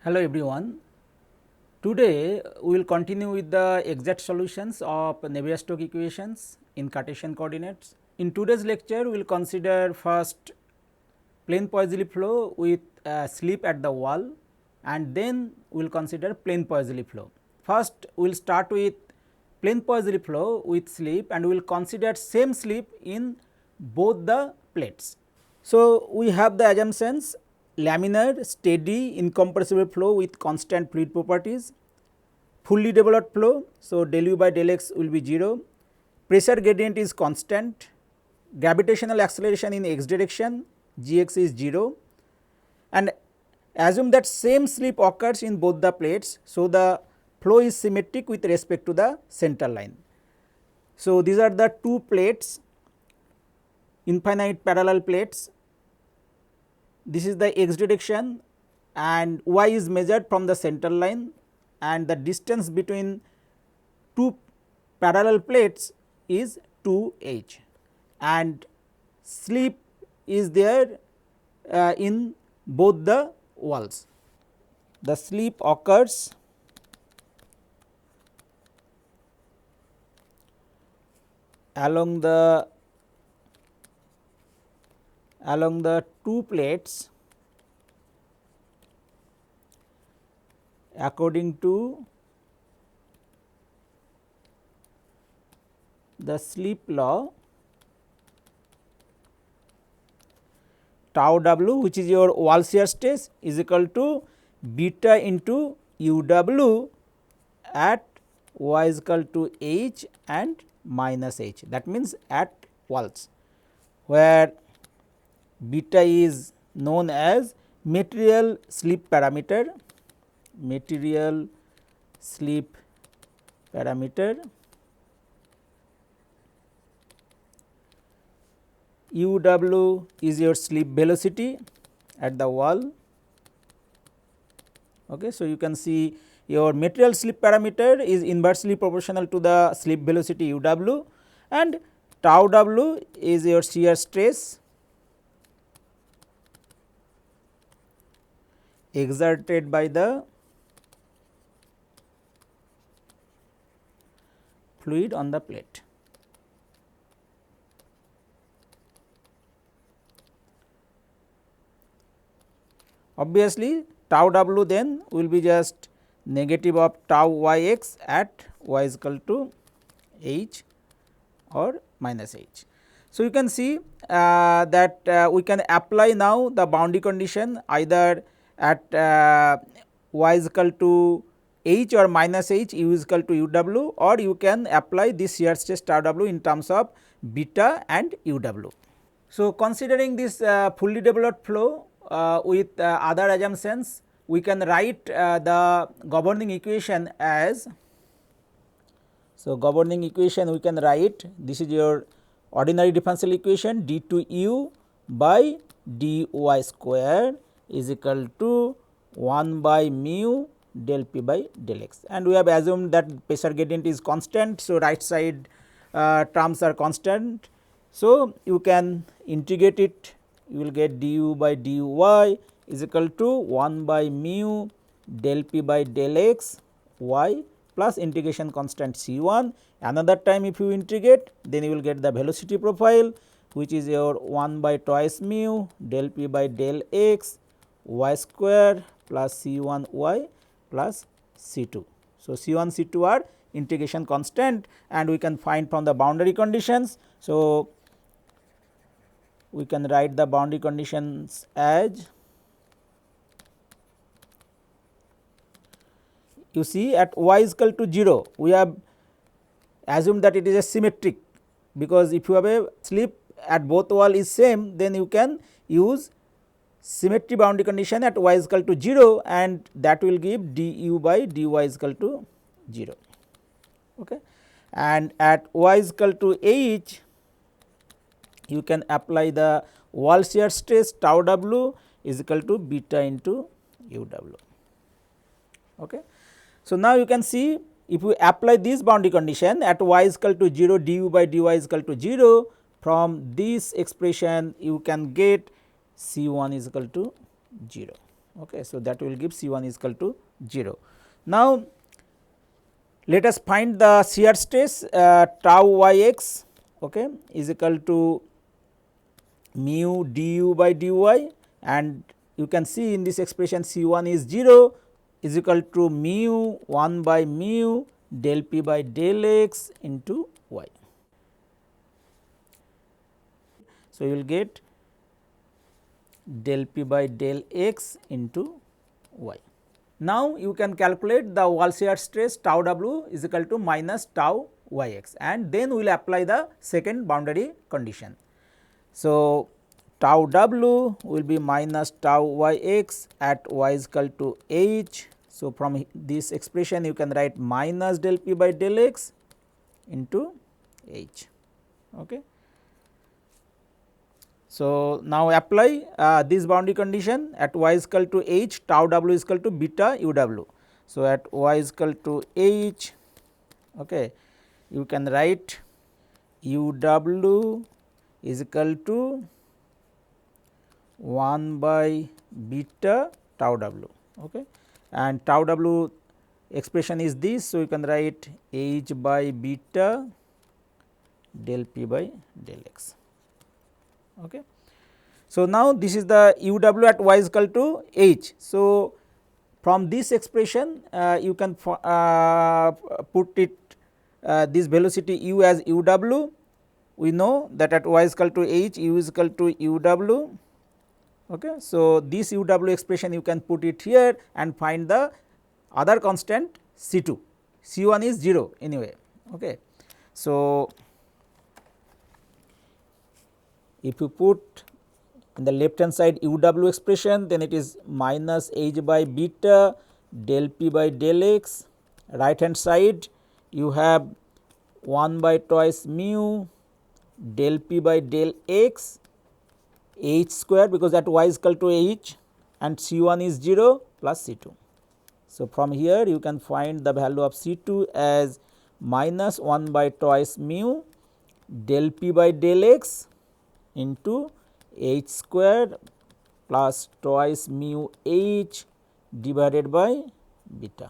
Hello everyone. Today we will continue with the exact solutions of Navier-Stokes equations in Cartesian coordinates. In today's lecture we will consider first plane Poiseuille flow with slip at the wall, and then we will consider plane Poiseuille flow. First we will start with plane Poiseuille flow with slip, and we will consider same slip in both the plates. So, we have the assumptions: laminar, steady, incompressible flow with constant fluid properties, fully developed flow. So, del u by del x will be 0, pressure gradient is constant, gravitational acceleration in x direction g x is 0, and assume that same slip occurs in both the plates. So, the flow is symmetric with respect to the center line. So, these are the two plates, infinite parallel plates. This is the x direction and y is measured from the center line, and the distance between two parallel plates is 2h, and slip is there in both the walls. The slip occurs along the two plates according to the slip law tau w, which is your wall shear stress, is equal to beta into u w at y is equal to h and minus h. That means at walls, where beta is known as material slip parameter, u w is your slip velocity at the wall. Okay. So, you can see your material slip parameter is inversely proportional to the slip velocity u w, and tau w is your shear stress exerted by the fluid on the plate. Obviously, tau w then will be just negative of tau y x at y is equal to h or minus h. So, you can see that we can apply now the boundary condition either at y is equal to h or minus h, u is equal to u w, or you can apply this shear stress tau w in terms of beta and u w. So, considering this fully developed flow with other assumptions, we can write the governing equation as, so governing equation we can write, this is your ordinary differential equation d2u by dy square is equal to 1 by mu del p by del x, and we have assumed that pressure gradient is constant. So, right side terms are constant. So, you can integrate it, you will get du by dy is equal to 1 by mu del p by del x y plus integration constant C1. Another time if you integrate, then you will get the velocity profile, which is your 1 by twice mu del p by del x y square plus C1 y plus C2. So, C1 C2 are integration constant, and we can find from the boundary conditions. So, we can write the boundary conditions as, you see, at y is equal to 0, we have assumed that it is a symmetric, because if you have a slip at both wall is same, then you can use symmetry boundary condition at y is equal to 0, and that will give du by dy is equal to 0. Okay. And at y is equal to h, you can apply the wall shear stress tau w is equal to beta into u w. Okay. So, now you can see, if we apply this boundary condition at y is equal to 0, du by dy is equal to 0, from this expression you can get C1 is equal to 0. Okay. So, that will give C 1 is equal to 0. Now, let us find the shear stress tau y x, okay, is equal to mu du by dy, and you can see in this expression C 1 is 0 is equal to mu 1 by mu del p by del x into y. So, you will get del p by del x into y. Now, you can calculate the wall shear stress tau w is equal to minus tau y x, and then we will apply the second boundary condition. So, tau w will be minus tau y x at y is equal to h. So, from this expression you can write minus del p by del x into h. Okay. So, now apply this boundary condition at y is equal to h, tau w is equal to beta u w. So, at y is equal to h, okay, you can write u w is equal to 1 by beta tau w, okay, and tau w expression is this. So, you can write h by beta del p by del x. Okay. So, now this is the u w at y is equal to h. So, from this expression you can put it this velocity u as u w. We know that at y is equal to h, u is equal to u w. Okay. So, this u w expression you can put it here and find the other constant C 2, C 1 is 0 anyway. Okay. So, if you put in the left hand side u w expression, then it is minus h by beta del p by del x, right hand side you have 1 by twice mu del p by del x h square, because at y is equal to h and C 1 is 0 plus C 2. So, from here you can find the value of C 2 as minus 1 by twice mu del p by del x into h square plus twice mu h divided by beta.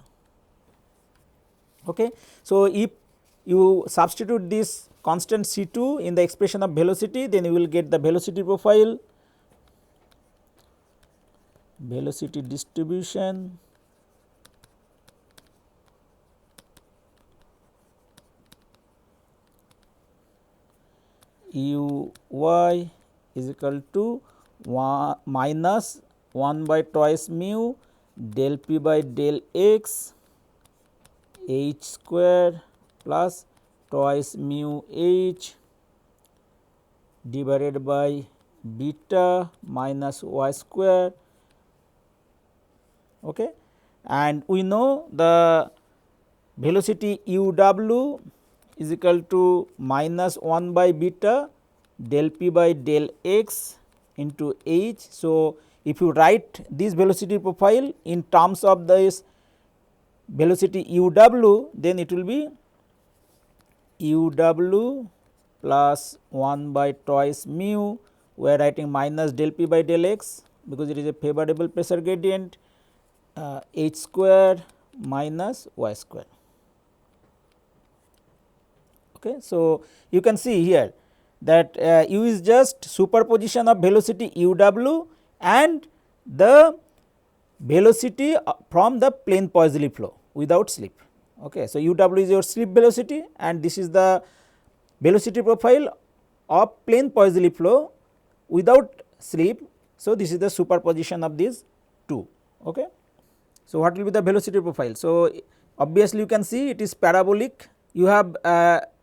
Okay. So, if you substitute this constant C 2 in the expression of velocity, then you will get the velocity profile, velocity distribution, u y is equal to minus 1 by twice mu del p by del x h square plus twice mu h divided by beta minus y square. Okay. And we know the velocity u w is equal to minus 1 by beta del p by del x into h. So, if you write this velocity profile in terms of this velocity u w, then it will be u w plus 1 by twice mu, we are writing minus del p by del x because it is a favorable pressure gradient, h square minus y square. Okay. So, you can see here that u is just superposition of velocity u w and the velocity from the plane Poiseuille flow without slip. Okay. So, u w is your slip velocity and this is the velocity profile of plane Poiseuille flow without slip. So, this is the superposition of these two. Okay. So, what will be the velocity profile? So, obviously, you can see it is parabolic. You have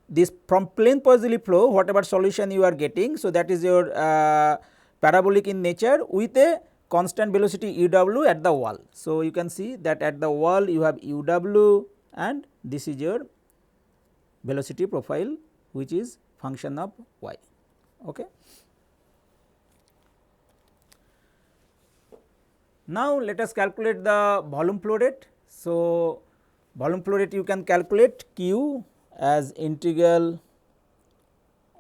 this from plane Poiseuille flow, whatever solution you are getting. So, that is your parabolic in nature with a constant velocity u w at the wall. So, you can see that at the wall you have u w and this is your velocity profile which is function of y. Okay. Now, let us calculate the volume flow rate. So, volume flow rate you can calculate q as integral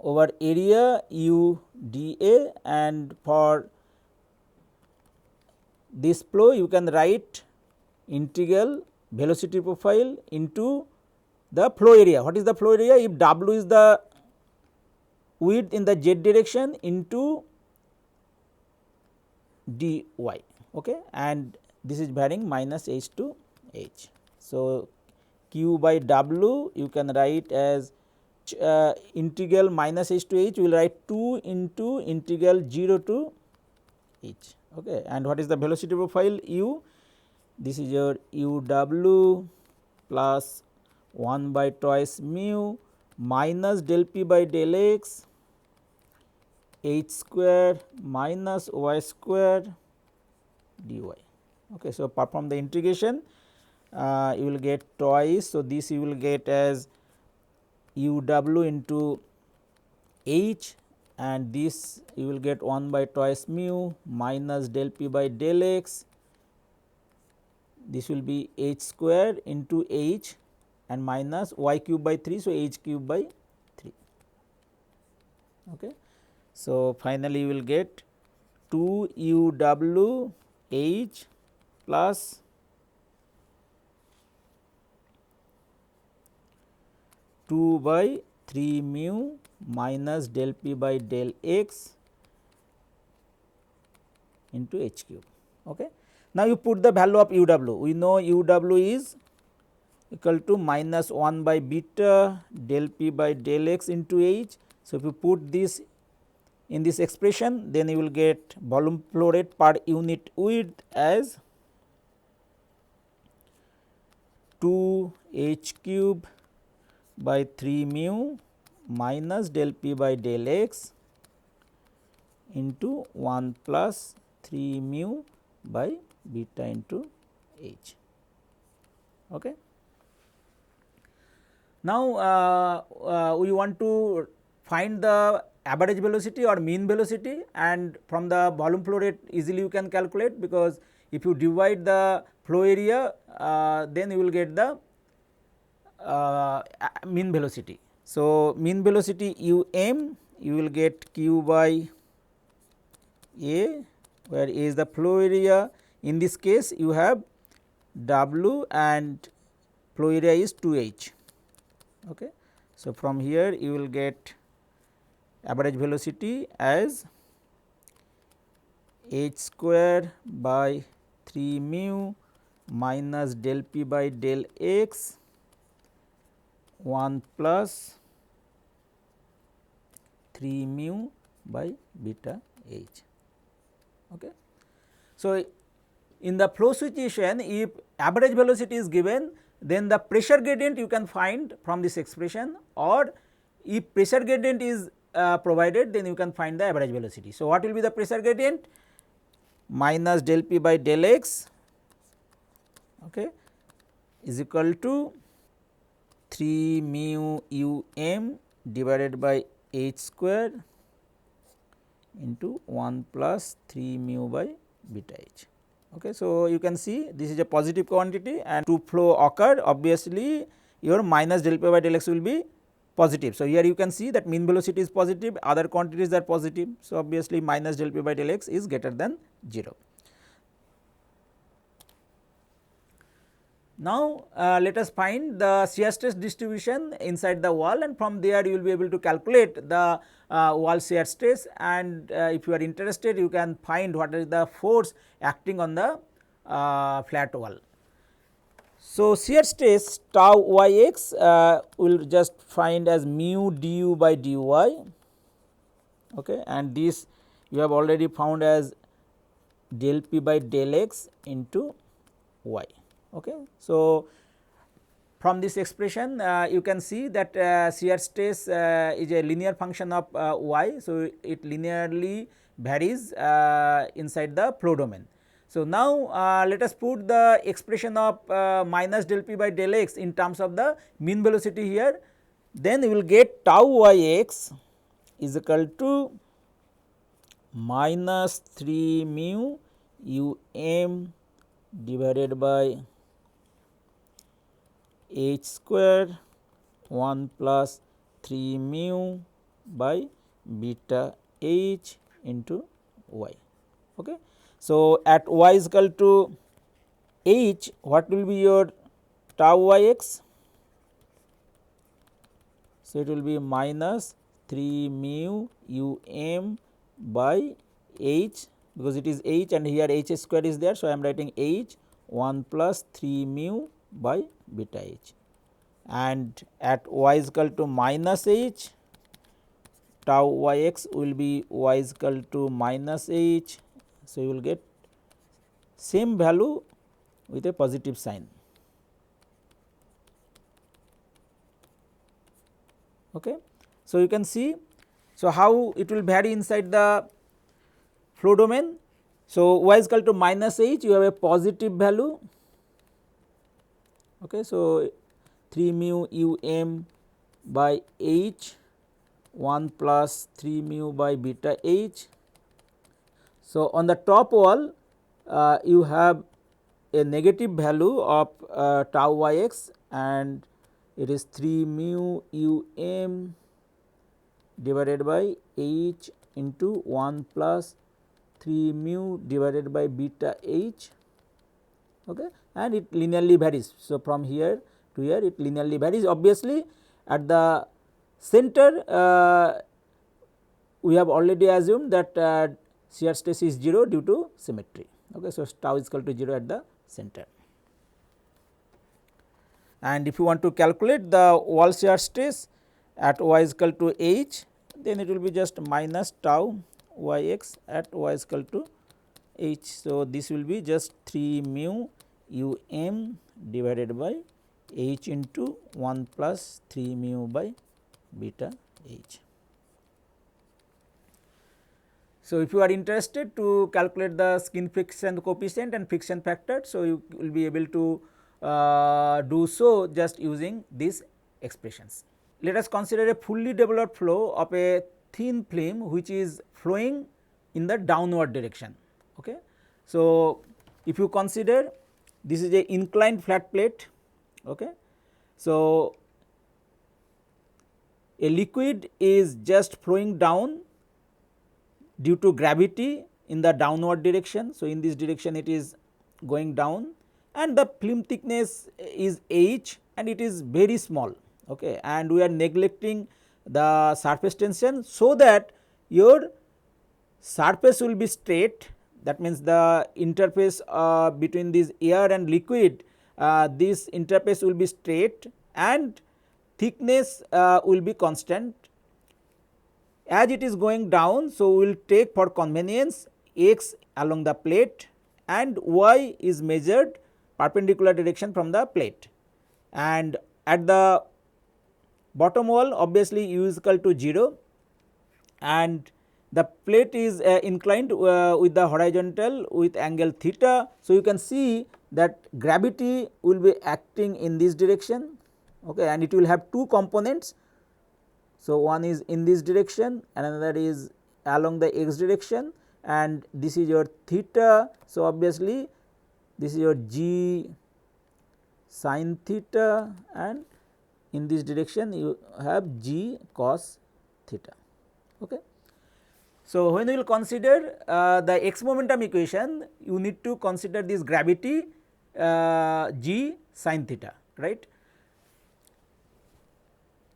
over area u dA, and for this flow you can write integral velocity profile into the flow area. What is the flow area? If W is the width in the z direction into dy, okay, and this is varying minus h to h. So, q by W you can write as integral minus h to h, we will write 2 into integral 0 to h, okay. And what is the velocity profile u? This is your u w plus 1 by twice mu minus del p by del x h square minus y square dy, okay. So, perform the integration, you will get twice. So, this you will get as u w into h, and this you will get 1 by twice mu minus del p by del x, this will be h square into h and minus y cube by 3. So, h cube by 3, okay. So, finally, you will get 2 u w h plus 2 by 3 mu minus del p by del x into h cube, okay. Now, you put the value of u w, we know u w is equal to minus 1 by beta del p by del x into h. So, if you put this in this expression, then you will get volume flow rate per unit width as 2 h cube by 3 mu minus del p by del x into 1 plus 3 mu by beta into h, okay. Now, we want to find the average velocity or mean velocity, and from the volume flow rate easily you can calculate, because if you divide the flow area, then you will get the mean velocity. So, mean velocity u m, you will get q by a, where a is the flow area. In this case you have w and flow area is 2 h, okay. So, from here you will get average velocity as h square by 3 mu minus del p by del x 1 plus 3 mu by beta h, okay. So, in the flow situation, if average velocity is given, then the pressure gradient you can find from this expression, or if pressure gradient is provided, then you can find the average velocity. So, what will be the pressure gradient? Minus del p by del x, okay, is equal to 3 mu u m divided by h square into 1 plus 3 mu by beta h, okay. So, you can see this is a positive quantity, and to flow occur, obviously your minus del p by del x will be positive. So, here you can see that mean velocity is positive, other quantities are positive. So, obviously minus del p by del x is greater than 0. Now, let us find the shear stress distribution inside the wall, and from there you will be able to calculate the wall shear stress, and if you are interested you can find what is the force acting on the flat wall. So, shear stress tau y x will just find as mu du by dy, okay, and this you have already found as del p by del x into y, okay. So, from this expression you can see that shear stress is a linear function of y. So, it linearly varies inside the flow domain. So, now let us put the expression of minus del p by del x in terms of the mean velocity here, then we will get tau y x is equal to minus 3 mu u m divided by h square 1 plus 3 mu by beta h into y, okay. So, at y is equal to h, what will be your tau y x? So, it will be minus 3 mu u m by h, because it is h and here h square is there. So, I am writing h 1 plus 3 mu by beta h, and at y is equal to minus h, tau y x will be y is equal to minus h. So, you will get same value with a positive sign. Okay. So, you can see, so how it will vary inside the flow domain. So, y is equal to minus h, you have a positive value. Okay. So, 3 mu u m by h 1 plus 3 mu by beta h. So, on the top wall you have a negative value of tau y x, and it is 3 mu u m divided by h into 1 plus 3 mu divided by beta h, okay, and it linearly varies. So, from here to here it linearly varies. Obviously, at the center we have already assumed that shear stress is 0 due to symmetry. Okay. So, tau is equal to 0 at the center. And if you want to calculate the wall shear stress at y is equal to h, then it will be just minus tau y x at y is equal to h. So, this will be just 3 mu u m divided by h into 1 plus 3 mu by beta h. So, if you are interested to calculate the skin friction coefficient and friction factor, so you will be able to do so just using these expressions. Let us consider a fully developed flow of a thin film which is flowing in the downward direction. Okay. So, if you consider this is a inclined flat plate. Okay. So, a liquid is just flowing down due to gravity in the downward direction. So, in this direction it is going down, and the film thickness is h and it is very small, okay, and we are neglecting the surface tension, so that your surface will be straight. That means, the interface between this air and liquid, this interface will be straight and thickness will be constant as it is going down. So, we will take for convenience x along the plate and y is measured perpendicular direction from the plate, and at the bottom wall obviously u is equal to 0 and the plate is inclined with the horizontal with angle theta. So, you can see that gravity will be acting in this direction, okay, and it will have two components. So, one is in this direction and another is along the x direction, and this is your theta. So, obviously, this is your g sin theta, and in this direction you have g cos theta. Okay. So, when we will consider the x momentum equation, you need to consider this gravity g sin theta, right.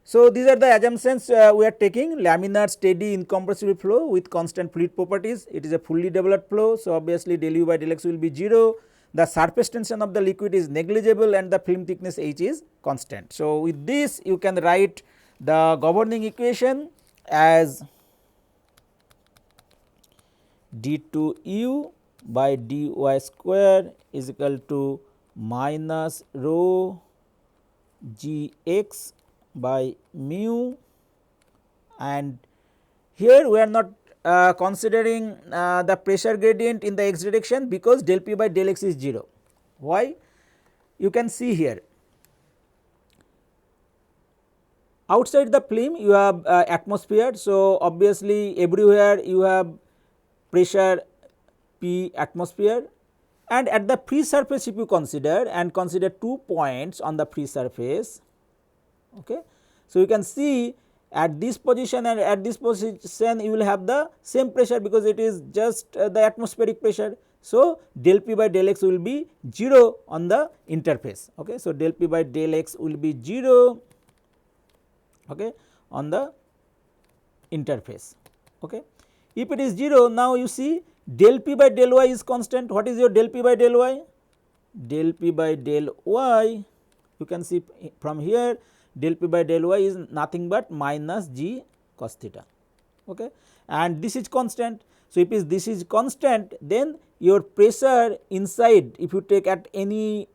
So, these are the assumptions we are taking: laminar steady incompressible flow with constant fluid properties. It is a fully developed flow. So, obviously, del u by del x will be 0, the surface tension of the liquid is negligible and the film thickness h is constant. So, with this you can write the governing equation as d2u by dy square is equal to minus rho g x by mu, and here we are not considering the pressure gradient in the x direction, because del p by del x is 0. Why? You can see here, outside the film you have atmosphere. So, obviously, everywhere you have pressure P atmosphere, and at the free surface if you consider and consider 2 points on the free surface. Okay. So, you can see at this position and at this position you will have the same pressure, because it is just the atmospheric pressure. So, del p by del x will be 0 on the interface. Okay. So, del p by del x will be 0, okay, on the interface. Okay. If it is 0, now you see del p by del y is constant. What is your del p by del y? Del p by del y, you can see from here del p by del y is nothing but minus g cos theta, okay, and this is constant. So, if this is constant, then your pressure inside, if you take at any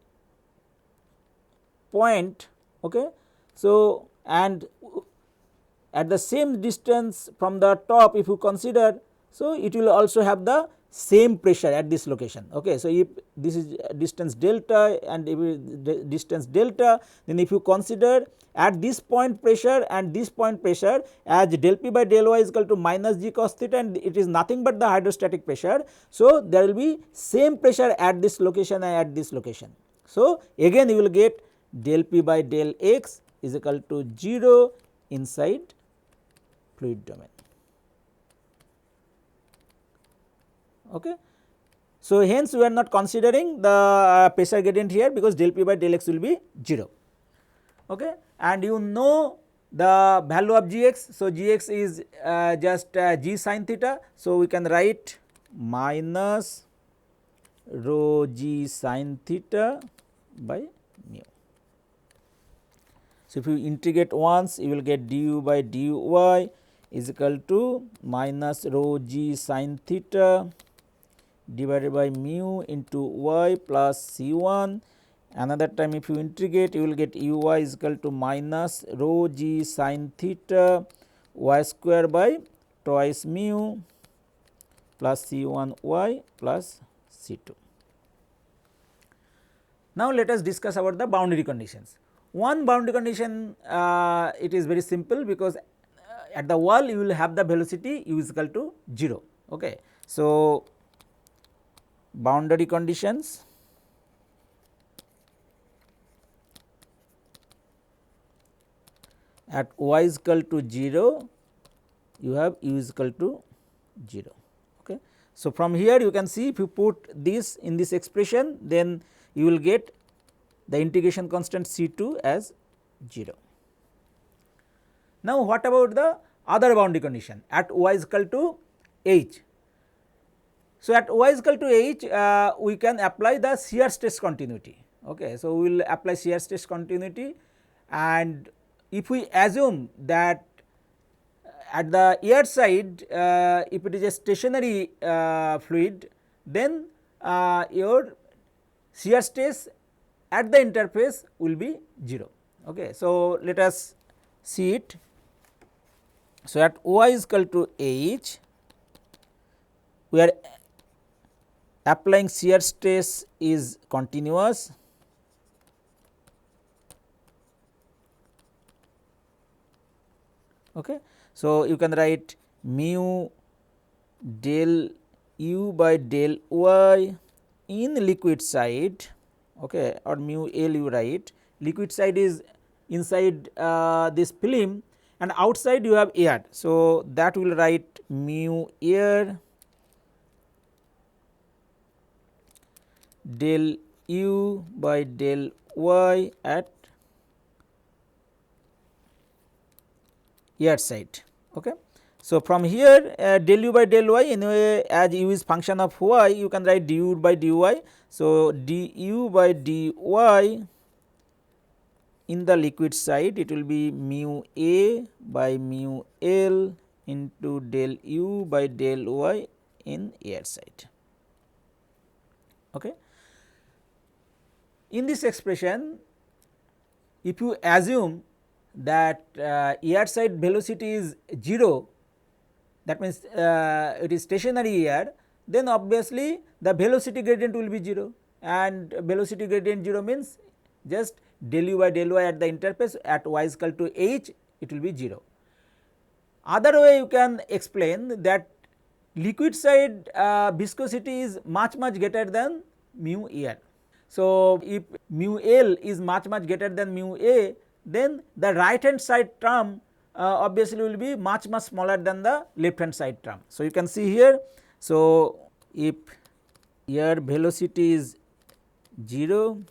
point, okay, so and at the same distance from the top, if you consider, so it will also have the same pressure at this location. Okay. So, if this is distance delta and if distance delta, then if you consider at this point pressure and this point pressure as del p by del y is equal to minus g cos theta, and it is nothing but the hydrostatic pressure. So, there will be same pressure at this location and at this location. So, again you will get del p by del x is equal to 0 inside fluid domain. Okay. So, hence we are not considering the pressure gradient here, because del p by del x will be 0. Okay. And you know the value of g x. So, g x is just g sin theta. So, we can write minus rho g sin theta by mu. So, if you integrate once, you will get du by dy is equal to minus rho g sin theta divided by mu into y plus C1. Another time if you integrate, you will get uy is equal to minus rho g sin theta y square by twice mu plus C1 y plus C2. Now, let us discuss about the boundary conditions. One boundary condition, it is very simple, because at the wall you will have the velocity u is equal to 0. Okay. So, boundary conditions at y is equal to 0, you have u is equal to 0. Okay. So, from here you can see, if you put this in this expression, then you will get the integration constant C2 as 0. Now, what about the other boundary condition at y is equal to h? So, at y is equal to h, we can apply the shear stress continuity. Okay. So, we will apply shear stress continuity, and if we assume that at the air side, if it is a stationary fluid, then your shear stress at the interface will be 0. Okay. So, let us see it. So, at y is equal to h, we are applying shear stress is continuous. Okay. So, you can write mu del u by del y in liquid side, okay, or mu L you write. Liquid side is inside this film, and outside you have air. So, that will write mu air del u by del y at air side. Okay. So, from here del u by del y, anyway as u is function of y, you can write du by dy. So, du by dy in the liquid side, it will be mu a by mu L into del u by del y in air side. Okay. In this expression, if you assume that air side velocity is 0, that means it is stationary air, then obviously the velocity gradient will be 0, and velocity gradient 0 means just del u by del y at the interface at y is equal to h, it will be 0. Other way you can explain that liquid side viscosity is much greater than mu air. So, if mu L is much greater than mu A, then the right hand side term obviously will be much smaller than the left hand side term. So, you can see here. So, if here velocity is 0,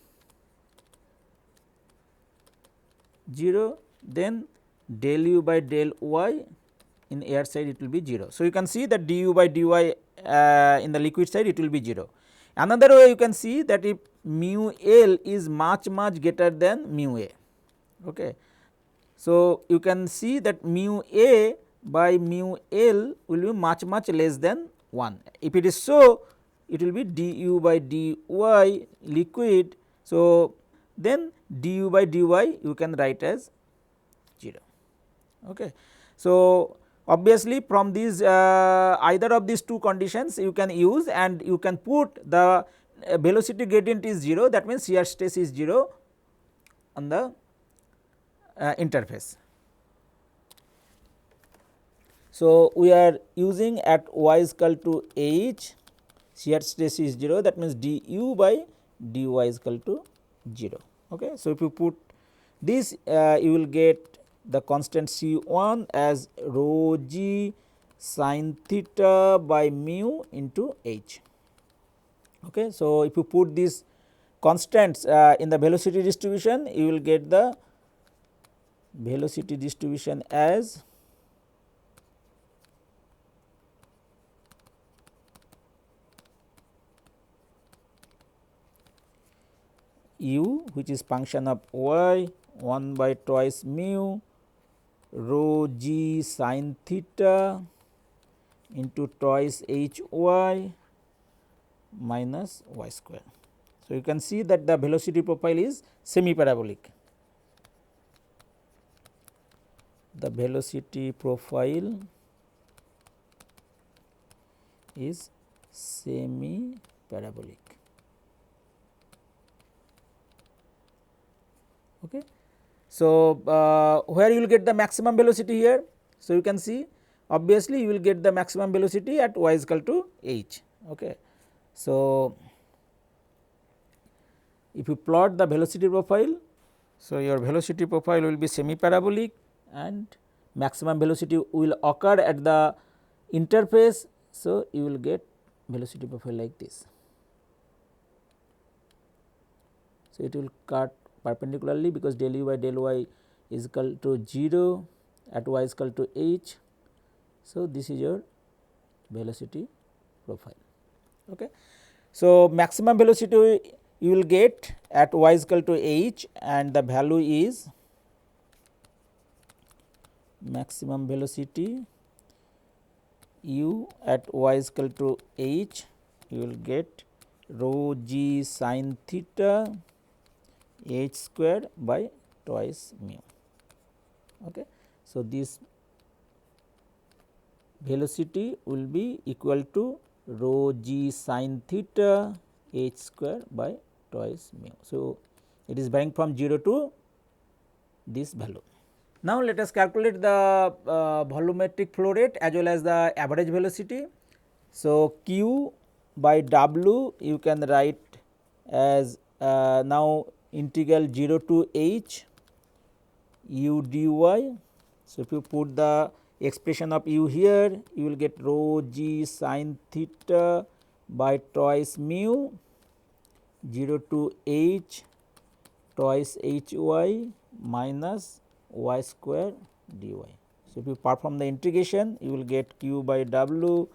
0, then del u by del y in air side it will be 0. So, you can see that du by dy in the liquid side it will be 0. Another way you can see that if mu L is much greater than mu A. Okay. So, you can see that mu A by mu L will be much less than 1. If it is so, it will be du by dy liquid. So, then du by dy you can write as 0. Okay. So, obviously from these either of these two conditions you can use, and you can put the velocity gradient is 0, that means shear stress is 0 on the interface. So, we are using at y is equal to h, shear stress is 0, that means du by dy is equal to 0. Okay. So, if you put this you will get the constant C1 as rho g sin theta by mu into h. Okay. So, if you put these constants in the velocity distribution, you will get the velocity distribution as u, which is function of y, 1 by twice mu rho g sin theta into twice h y minus y square. So, you can see that the velocity profile is semi parabolic. The velocity profile is semi parabolic. Okay. So, where you will get the maximum velocity here? So, you can see obviously you will get the maximum velocity at y is equal to h. Okay. So, if you plot the velocity profile, so your velocity profile will be semi parabolic and maximum velocity will occur at the interface. So, you will get velocity profile like this. So, it will cut perpendicularly because del u by del y is equal to 0 at y is equal to h. So, this is your velocity profile. Okay. So, maximum velocity you will get at y is equal to h, and the value is maximum velocity u at y is equal to h, you will get rho g sin theta h square by twice mu. Okay. So, this velocity will be equal to rho g sin theta h square by twice mu. So, it is varying from 0 to this value. Now, let us calculate the volumetric flow rate as well as the average velocity. So, q by w you can write as now integral 0 to h u dy. So, if you put the expression of u here, you will get rho g sin theta by twice mu 0 to h twice h y minus y square dy. So, if you perform the integration, you will get q by w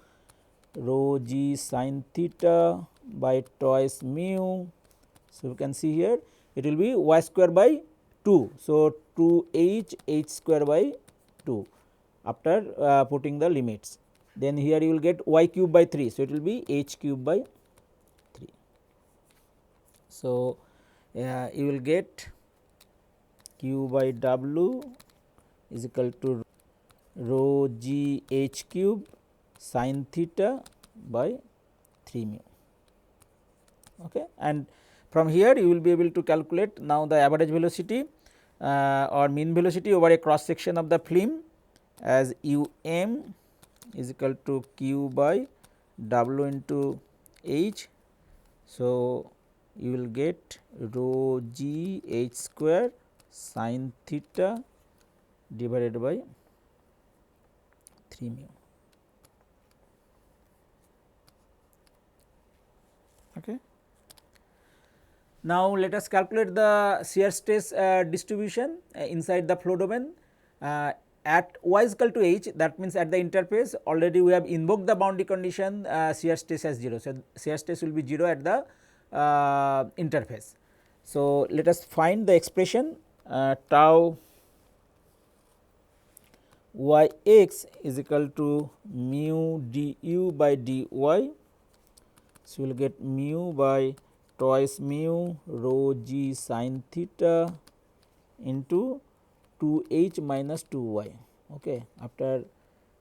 rho g sin theta by twice mu. So, you can see here it will be y square by 2. So, 2 h square by 2 after putting the limits. Then here you will get y cube by 3. So, it will be h cube by 3. So, you will get q by w is equal to rho g h cube sin theta by 3 mu. Okay. And from here you will be able to calculate now the average velocity or mean velocity over a cross section of the film as u m is equal to q by w into h. So, you will get rho g h square sin theta divided by 3 mu. Now, let us calculate the shear stress distribution inside the flow domain at y is equal to h, that means at the interface already we have invoked the boundary condition shear stress as 0. So, shear stress will be 0 at the interface. So, let us find the expression tau y x is equal to mu du by dy. So, we will get mu by twice mu rho g sin theta into 2 h minus 2 y. Okay. After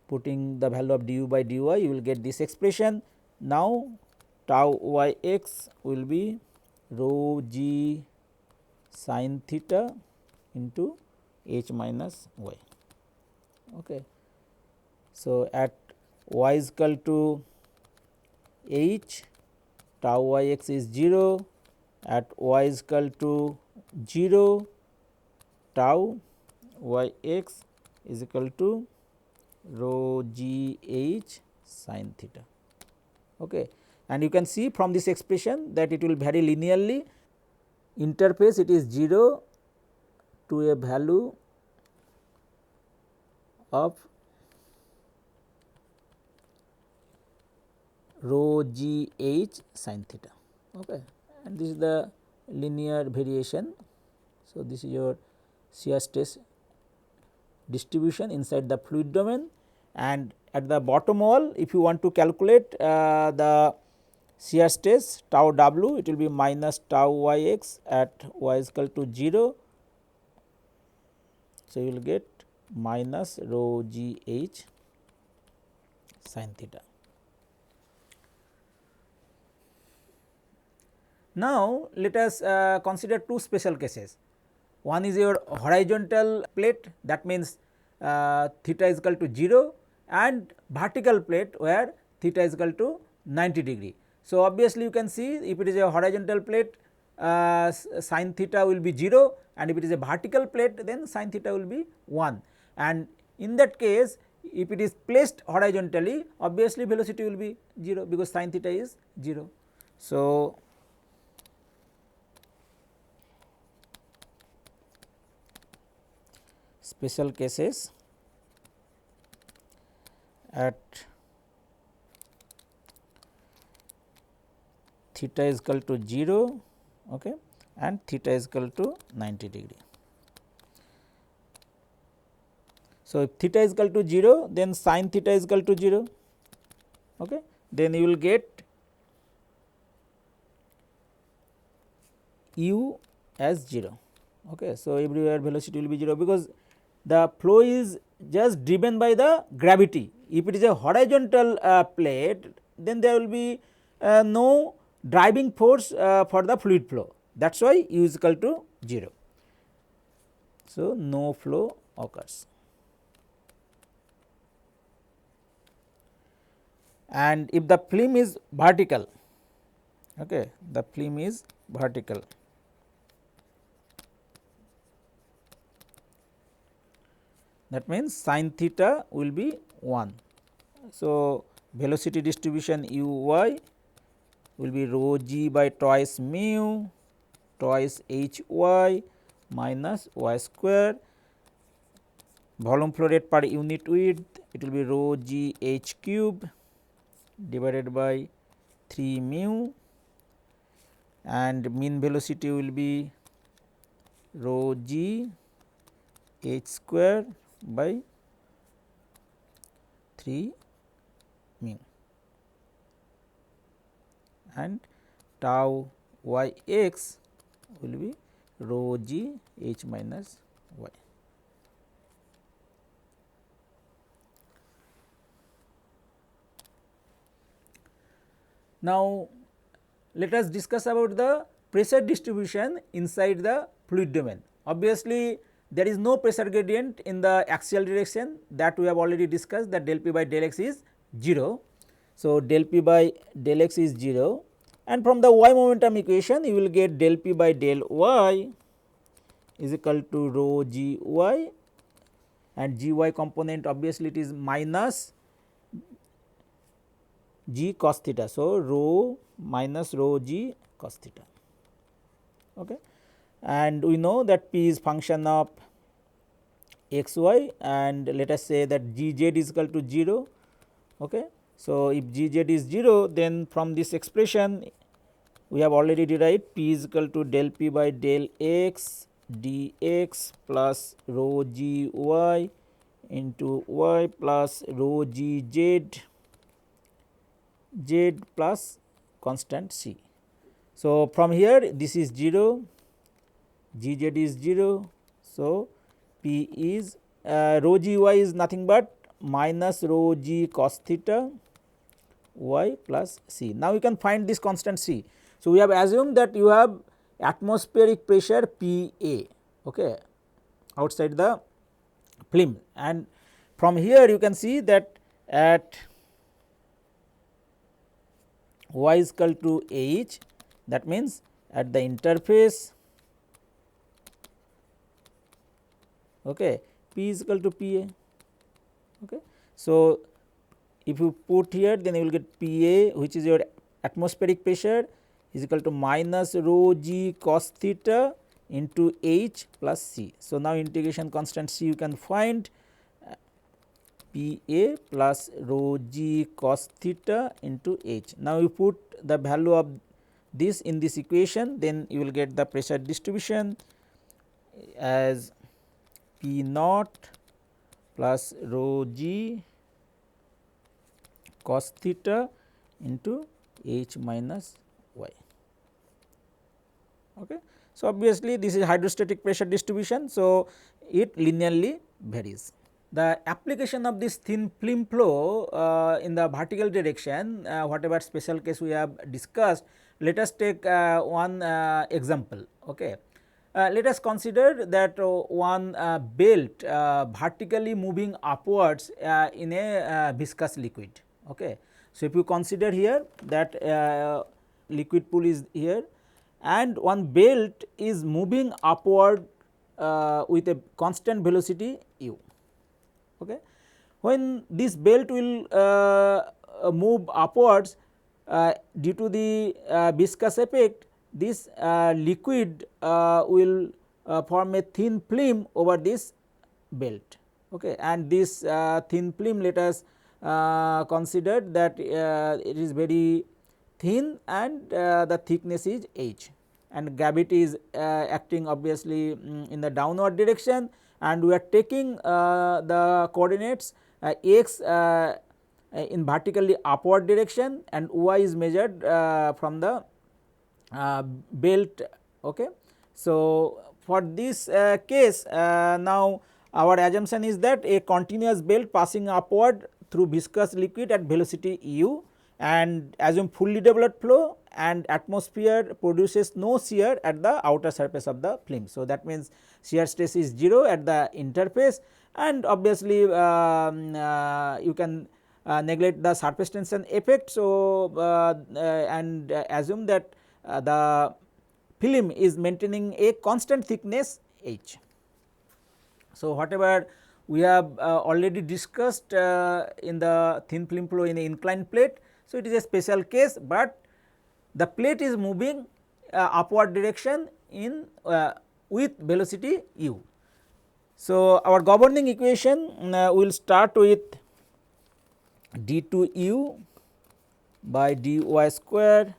putting the value of du by dy, you will get this expression. Now, tau y x will be rho g sin theta into h minus y. Okay. So, at y is equal to h, tau y x is 0, at y is equal to 0, tau y x is equal to rho g h sin theta. Okay. And you can see from this expression that it will vary linearly. Interface it is 0 to a value of rho g h sin theta. Okay. And this is the linear variation. So, this is your shear stress distribution inside the fluid domain, and at the bottom wall if you want to calculate the shear stress tau w, it will be minus tau y x at y is equal to 0. So, you will get minus rho g h sin theta. Now, let us consider two special cases. One is your horizontal plate, that means theta is equal to 0, and vertical plate where theta is equal to 90 degree. So, obviously, you can see if it is a horizontal plate sin theta will be 0, and if it is a vertical plate then sin theta will be 1, and in that case if it is placed horizontally obviously velocity will be 0 because sin theta is 0. So, special cases at theta is equal to 0, okay, and theta is equal to 90 degree. So, if theta is equal to 0 then sin theta is equal to 0, okay, then you will get u as 0. Okay. So, everywhere velocity will be 0 because the flow is just driven by the gravity. If it is a horizontal plate then there will be no driving force for the fluid flow, that is why u is equal to 0. So, no flow occurs. And if the film is vertical, okay, the film is vertical, that means sin theta will be 1. So, velocity distribution u y will be rho g by twice mu twice h y minus y square, volume flow rate per unit width it will be rho g h cube divided by 3 mu, and mean velocity will be rho g h square by 3 mu, and tau y x will be rho g h minus y. Now, let us discuss about the pressure distribution inside the fluid domain. Obviously, there is no pressure gradient in the axial direction, that we have already discussed, that del p by del x is 0. So, del p by del x is 0, and from the y momentum equation you will get del p by del y is equal to rho g y, and g y component obviously it is minus g cos theta. So, rho minus rho g cos theta. Okay. And we know that P is function of x y, and let us say that g z is equal to 0. Okay. So, if g z is 0, then from this expression we have already derived P is equal to del P by del x dx plus rho g y into y plus rho g z z plus constant c. So, from here this is 0, g z is 0. So, P is rho g y is nothing but minus rho g cos theta y plus c. Now, you can find this constant c. So, we have assumed that you have atmospheric pressure P A, okay, outside the film, and from here you can see that at y is equal to h, that means at the interface, okay, P is equal to P A. Okay. So, if you put here, then you will get P A, which is your atmospheric pressure, is equal to minus rho g cos theta into h plus c. So, now integration constant c you can find P A plus rho g cos theta into h. Now, you put the value of this in this equation, then you will get the pressure distribution as P naught plus rho g cos theta into h minus y. Okay. So, obviously, this is hydrostatic pressure distribution. So, it linearly varies. The application of this thin film flow in the vertical direction, whatever special case we have discussed, let us take one example. Okay. Let us consider that one belt vertically moving upwards in a viscous liquid. Okay. So, if you consider here that liquid pool is here and one belt is moving upward with a constant velocity u. Okay. When this belt will move upwards due to the viscous effect, this liquid will form a thin film over this belt. Okay. And this thin film, let us consider that it is very thin and the thickness is h, and gravity is acting obviously in the downward direction, and we are taking the coordinates x in vertically upward direction and y is measured from the belt. Okay. So, for this case now our assumption is that a continuous belt passing upward through viscous liquid at velocity u, and assume fully developed flow, and atmosphere produces no shear at the outer surface of the film. So, that means shear stress is 0 at the interface, and obviously you can neglect the surface tension effect. So, and assume that the film is maintaining a constant thickness h. So, whatever we have already discussed in the thin film flow in the inclined plate. So, it is a special case, but the plate is moving upward direction in with velocity u. So, our governing equation will start with d2u by dy square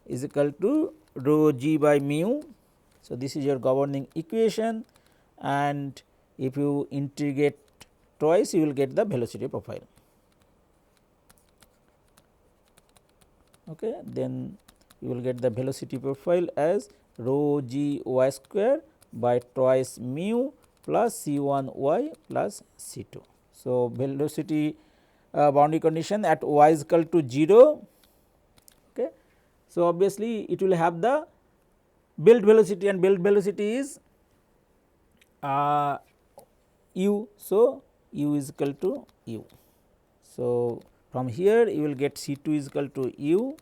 is equal to rho g by mu. So, this is your governing equation, and if you integrate twice you will get the velocity profile. Okay. Then you will get the velocity profile as rho g y square by twice mu plus c 1 y plus c 2. So, velocity boundary condition at y is equal to 0. Okay. So, obviously, it will have the belt velocity, and belt velocity is u. So, u is equal to u. So, from here you will get C 2 is equal to u,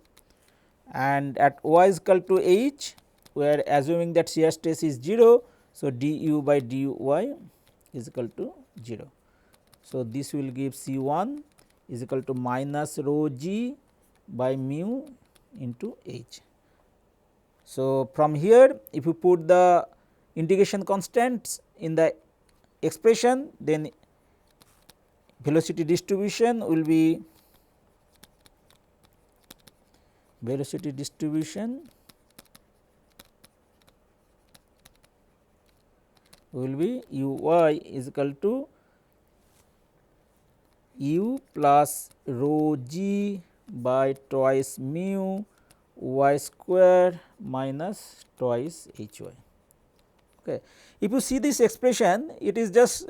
and at y is equal to h we are assuming that shear stress is 0. So, du by dy is equal to 0. So, this will give C 1 is equal to minus rho g by mu into h. So, from here if you put the integration constants in the expression, then velocity distribution will be u y is equal to u plus rho g by twice mu y square minus twice h y. Okay. If you see this expression, it is just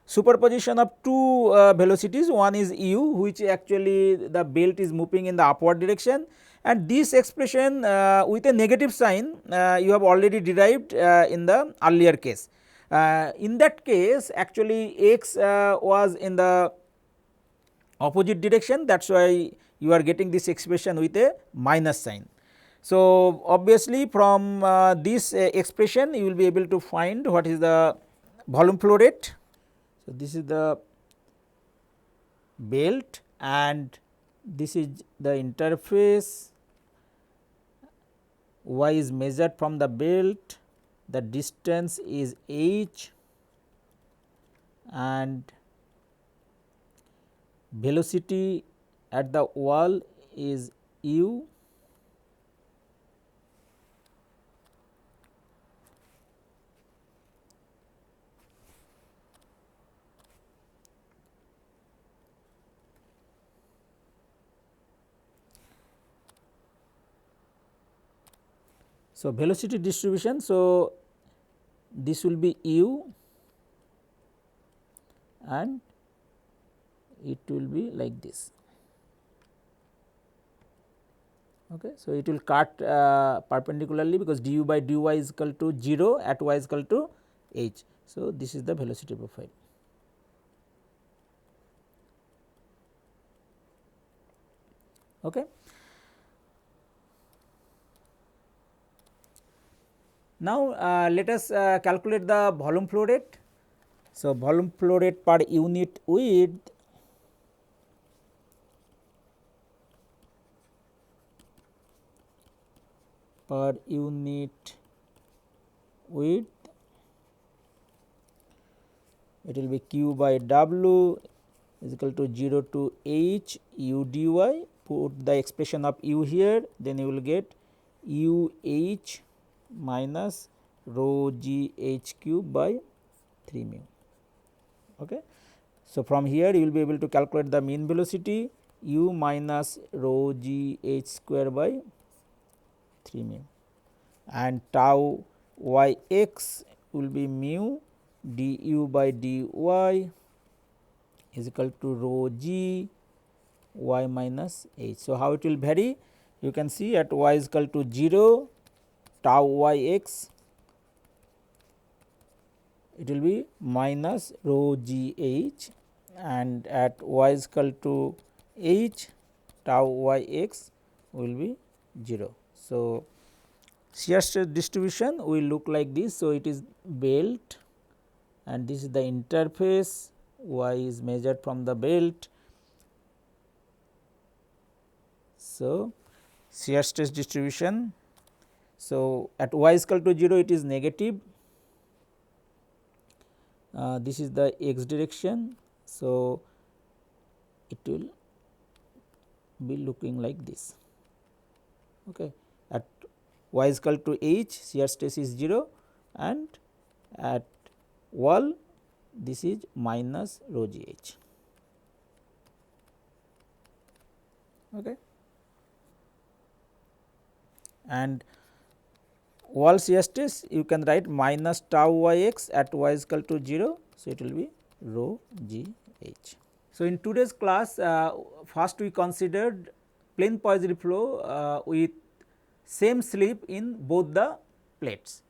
superposition of two velocities, one is u, which actually the belt is moving in the upward direction, and this expression with a negative sign you have already derived in the earlier case. In that case actually x was in the opposite direction, that is why you are getting this expression with a minus sign. So, obviously from this expression you will be able to find what is the volume flow rate. So, this is the belt and this is the interface, y is measured from the belt, the distance is h and velocity at the wall is u. So, velocity distribution. So, this will be u and it will be like this. Okay. So, it will cut perpendicularly because du by dy is equal to 0 at y is equal to h. So, this is the velocity profile. Okay. Now, let us calculate the volume flow rate. So, volume flow rate per unit width it will be q by w is equal to 0 to h u dy. Put the expression of u here, then you will get u h minus rho g h cube by 3 mu. Okay. So, from here you will be able to calculate the mean velocity u minus rho g h square by 3 mu and tau y x will be mu du by dy is equal to rho g y minus h. So, how it will vary? You can see at y is equal to 0, tau y x it will be minus rho g h, and at y is equal to h, tau y x will be 0. So, shear stress distribution will look like this. So, it is belt and this is the interface, y is measured from the belt. So, shear stress distribution. So, at y is equal to 0 it is negative, this is the x direction. So, it will be looking like this. Okay. At y is equal to h, shear stress is 0 and at wall this is minus rho g h. Okay. And wall shear stress you can write minus tau y x at y is equal to 0. So, it will be rho g h. So, in today's class first we considered plane Poiseuille flow with same slip in both the plates.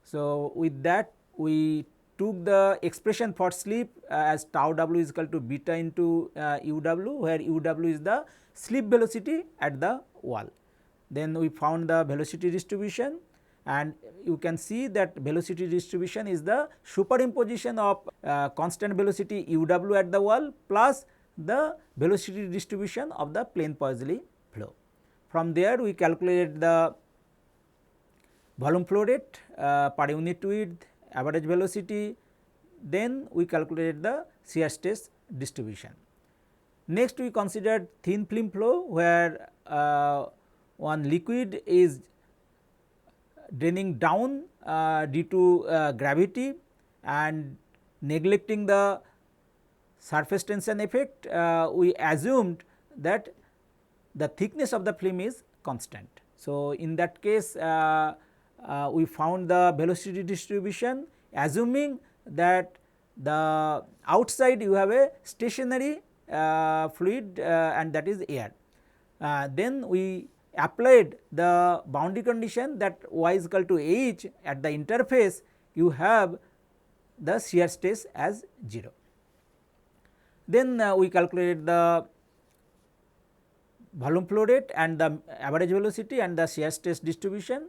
So, with that we took the expression for slip as tau w is equal to beta into u w, where u w is the slip velocity at the wall. Then we found the velocity distribution, and you can see that velocity distribution is the superimposition of constant velocity u w at the wall plus the velocity distribution of the plane Poiseuille flow. From there we calculated the volume flow rate per unit width, average velocity, then we calculated the shear stress distribution. Next we considered thin film flow, where one liquid is draining down due to gravity, and neglecting the surface tension effect, we assumed that the thickness of the film is constant. So, in that case we found the velocity distribution, assuming that the outside you have a stationary fluid and that is air. Then we applied the boundary condition that y is equal to h, at the interface you have the shear stress as 0. Then we calculated the volume flow rate and the average velocity and the shear stress distribution,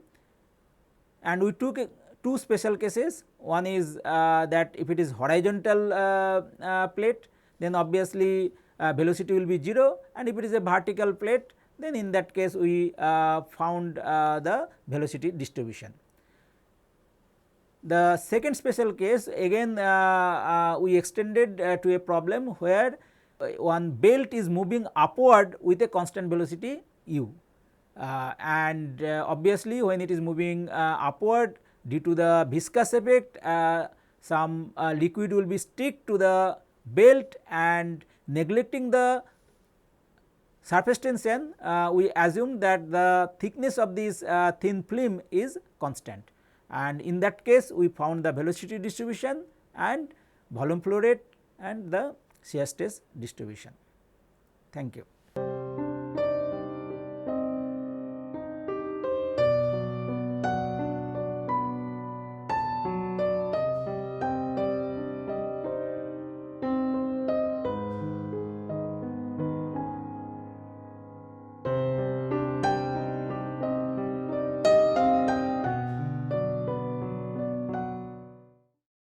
and we took two special cases. One is that if it is horizontal plate, then obviously velocity will be 0, and if it is a vertical plate, then in that case we found the velocity distribution. The second special case, again we extended to a problem where one belt is moving upward with a constant velocity u, and obviously when it is moving upward, due to the viscous effect, some liquid will be stick to the belt, and neglecting the surface tension, we assume that the thickness of this thin film is constant, and in that case we found the velocity distribution and volume flow rate and the shear stress distribution. Thank you.